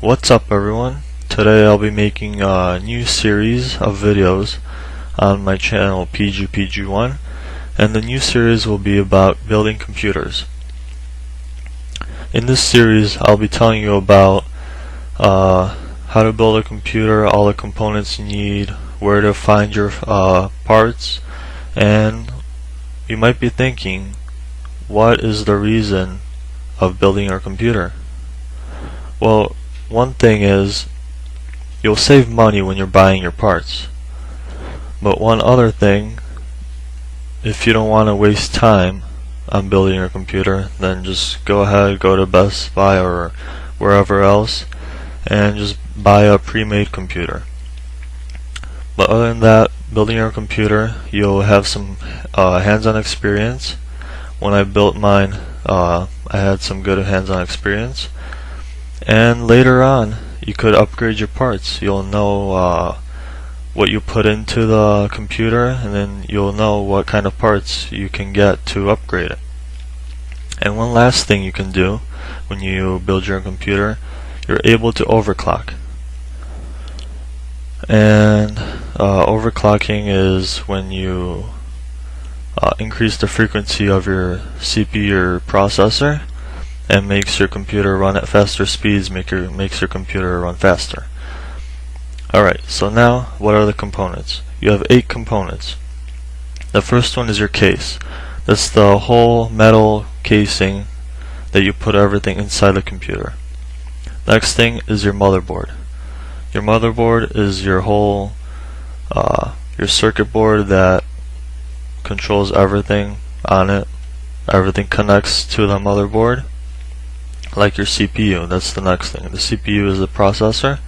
What's up everyone? Today I'll be making a new series of videos on my channel PGPG1, and the new series will be about building computers. In this series I'll be telling you about how to build a computer, all the components you need, where to find your parts, and you might be thinking, what is the reason of building your computer? Well, one thing is you'll save money when you're buying your parts. But one other thing, if you don't want to waste time on building your computer, then just go ahead, go to Best Buy or wherever else and just buy a pre-made computer. But other than that, building your computer, you'll have some hands-on experience. When I built mine, I had some good hands-on experience. And later on, you could upgrade your parts. You'll know what you put into the computer, and then you'll know what kind of parts you can get to upgrade it. And one last thing you can do when you build your computer, you're able to overclock. And overclocking is when you increase the frequency of your CPU, your processor, and makes your computer run at faster speeds, makes your computer run faster. Alright, so now what are the components? You have 8 components. The first one is your case. That's the whole metal casing that you put everything inside the computer. Next thing is your motherboard. Your motherboard is your whole your circuit board that controls everything on it. Everything connects to the motherboard, like your CPU. That's the next thing. The CPU is the processor,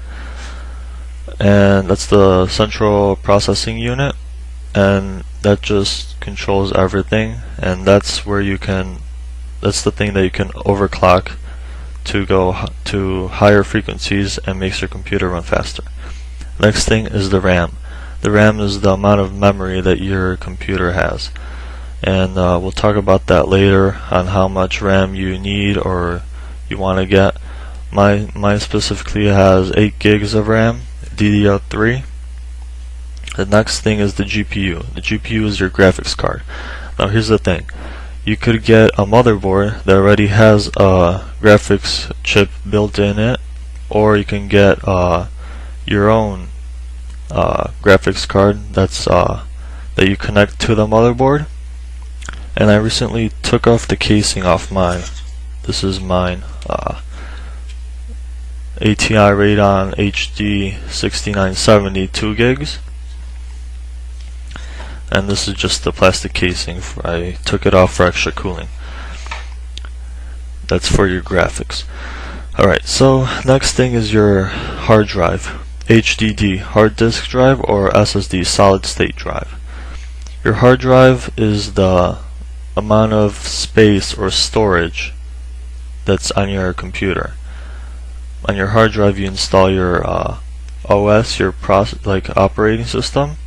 and that's the central processing unit, and that just controls everything, and that's where you can, that's the thing that you can overclock to go to higher frequencies and makes your computer run faster. Next thing is the RAM. The RAM is the amount of memory that your computer has, and we'll talk about that later on how much RAM you need or you want to get. Mine specifically has 8 gigs of RAM, DDR3. The next thing is the GPU. The GPU is your graphics card. Now here's the thing. You could get a motherboard that already has a graphics chip built in it, or you can get your own graphics card that's that you connect to the motherboard. And I recently took off the casing off mine. This is mine. ATI Radeon HD 6970 2 gigs, and this is just the plastic casing. I took it off for extra cooling. That's for your graphics. Alright, so next thing is your hard drive. HDD, hard disk drive, or SSD, solid state drive. Your hard drive is the amount of space or storage that's on your computer. On your hard drive you install your OS, your operating system,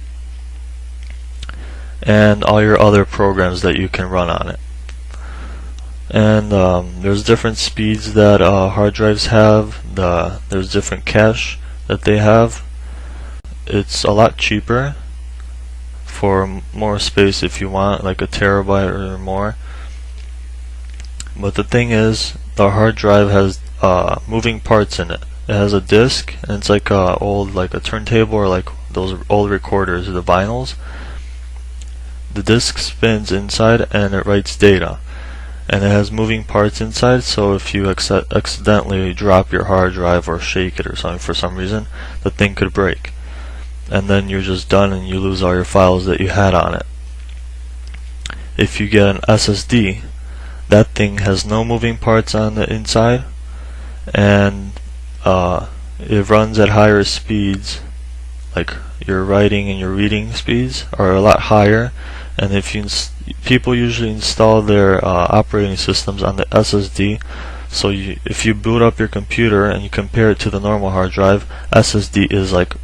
and all your other programs that you can run on it. And there's different speeds that hard drives have. There's different cache that they have. It's a lot cheaper for more space if you want, like a terabyte or more. But the thing is, the hard drive has moving parts in it. It has a disk, and it's like a turntable, or like those old recorders, the vinyls. The disk spins inside and it writes data, and it has moving parts inside, so if you accidentally drop your hard drive or shake it or something for some reason, the thing could break, and then you're just done and you lose all your files that you had on it. If you get an SSD, that thing has no moving parts on the inside, and it runs at higher speeds. Like your writing and your reading speeds are a lot higher. And if people usually install their operating systems on the SSD, so if you boot up your computer and you compare it to the normal hard drive, SSD is like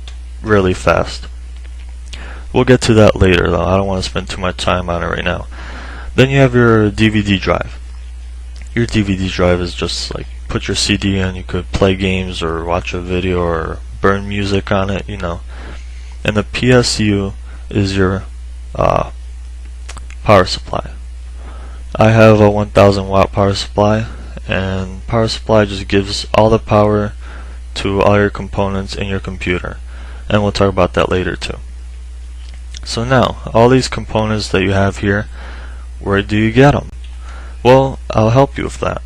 really fast. We'll get to that later though. I don't want to spend too much time on it right now. Then you have your DVD drive. Your DVD drive is just like put your CD in, you could play games or watch a video or burn music on it, you know. And the PSU is your power supply. I have a 1000 watt power supply, and power supply just gives all the power to all your components in your computer, and we'll talk about that later too. So now, all these components that you have here, where do you get them? Well, I'll help you with that.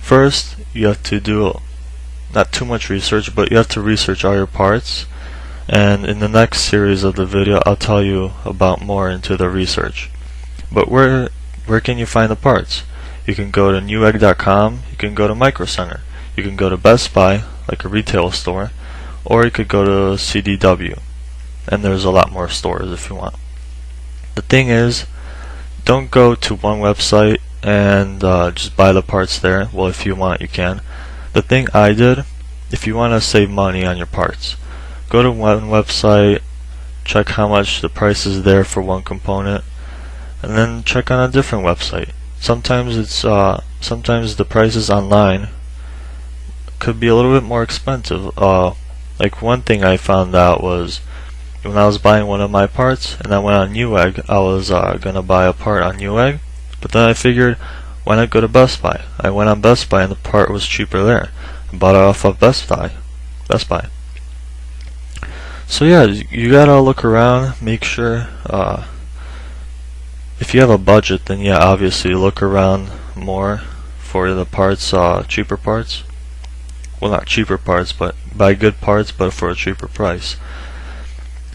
First, you have to do not too much research, but you have to research all your parts, and in the next series of the video I'll tell you about more into the research. But where can you find the parts? You can go to newegg.com, you can go to Micro Center, you can go to Best Buy, like a retail store, or you could go to CDW, and there's a lot more stores if you want. The thing is, don't go to one website and just buy the parts there. Well, if you want, you can. The thing I did, if you want to save money on your parts, go to one website, check how much the price is there for one component, and then check on a different website. Sometimes sometimes the prices online could be a little bit more expensive. Like one thing I found out was when I was buying one of my parts and I went on Newegg, I was gonna buy a part on Newegg, but then I figured, why not go to Best Buy? I went on Best Buy and the part was cheaper there. I bought it off of Best Buy. So yeah, you gotta look around, make sure. If you have a budget, then yeah, obviously look around more for the parts, cheaper parts. Well, not cheaper parts, but buy good parts, but for a cheaper price.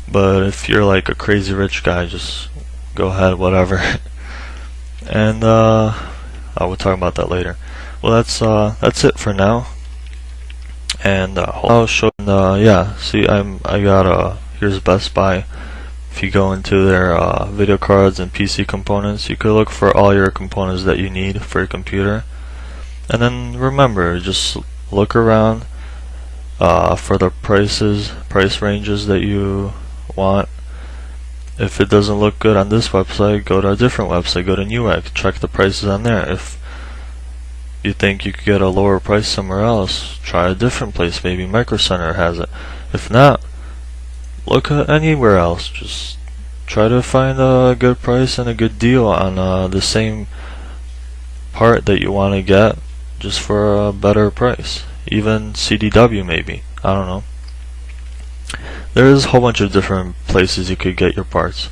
But if you're like a crazy rich guy, just go ahead, whatever. And I will talk about that later. Well, that's it for now. And I'll show. Yeah, see, I got here's Best Buy. If you go into their video cards and PC components, you could look for all your components that you need for your computer. And then remember, just look around for the price ranges that you want. If it doesn't look good on this website, go to a different website, go to Newegg, check the prices on there. If you think you could get a lower price somewhere else, try a different place, maybe Micro Center has it. If not, look at anywhere else. Just try to find a good price and a good deal on the same part that you want to get, just for a better price. Even CDW maybe, I don't know. There is a whole bunch of different places you could get your parts.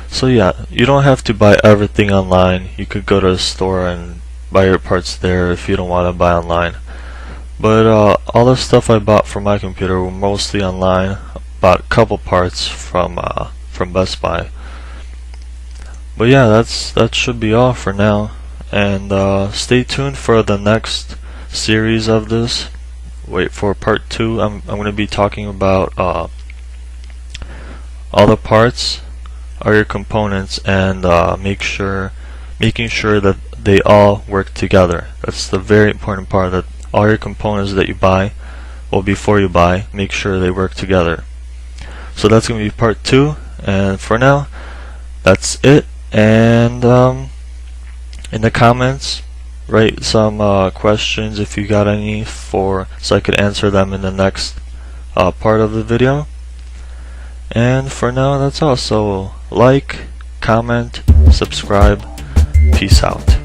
So yeah, you don't have to buy everything online. You could go to a store and buy your parts there if you don't want to buy online. But all the stuff I bought for my computer were mostly online. Bought a couple parts from Best Buy. But yeah, that should be all for now. And stay tuned for the next series of this. Wait for part 2. I'm going to be talking about all the parts are your components, and making sure that they all work together. That's the very important part, that all your components that you buy, well, before you buy, make sure they work together. So that's going to be part 2, and for now, that's it. And in the comments, write some questions if you got any, so I could answer them in the next part of the video. And for now, that's all. So like, comment, subscribe. Peace out.